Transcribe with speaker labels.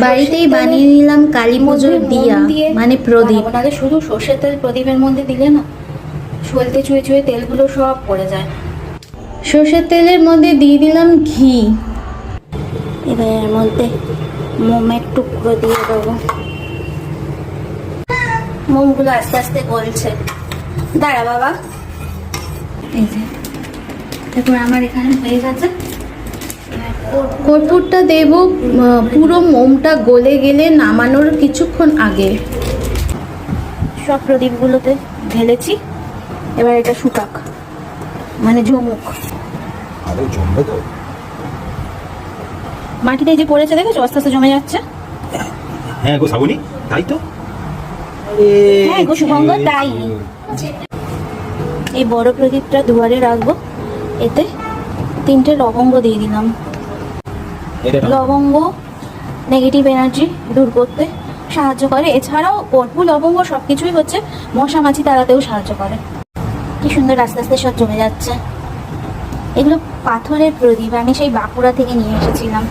Speaker 1: বাড়িতেই বানিয়ে নিলাম কালী পুজোর দিয়া, মানে প্রদীপ।
Speaker 2: নাহলে শুধু সর্ষের তেল প্রদীপের মধ্যে দিলে না সলতে চুয়ে চুয়ে তেলগুলো সব পড়ে যায়।
Speaker 1: সর্ষের তেলের মধ্যে দিয়ে দিলাম ঘি।
Speaker 2: এবার এর মধ্যে মোমের টুকরো দিয়ে দেবো। মোমগুলো আস্তে আস্তে গলছে। দাঁড়া বাবা, এই যে দেখুন আমার এখানে হয়ে গেছে।
Speaker 1: কর্পূরটা দেব পুরো মোমটা গলে গেলে নামানোর কিছুক্ষণ আগে।
Speaker 2: সব প্রদীপগুলোতে ঢেলেছি, এবার এটা শুকাক, মানে ঝুমুক।
Speaker 3: আরে জমবে তো।
Speaker 2: মাটিতে যে পড়েছে দেখেছো, আস্তে আস্তে জমে যাচ্ছে।
Speaker 3: হ্যাঁ গো শ্রাবণী, তাই তো।
Speaker 2: হ্যাঁ গো শুভঙ্গ, তাই। এই বড় প্রদীপটা দুয়ারে রাখবো, এতে 3টে লবঙ্গ দিয়ে দিলাম। লবঙ্গ নেগেটিভ এনার্জি দূর করতে সাহায্য করে। এছাড়াও কর্পূর লবঙ্গ সবকিছুই হচ্ছে মশা মাছি তাড়াতেও সাহায্য করে। কি সুন্দর আস্তে আস্তে সব জমে যাচ্ছে। এগুলো পাথরের প্রদীপ, আমি সেই বাঁকুড়া থেকে নিয়ে এসেছিলাম।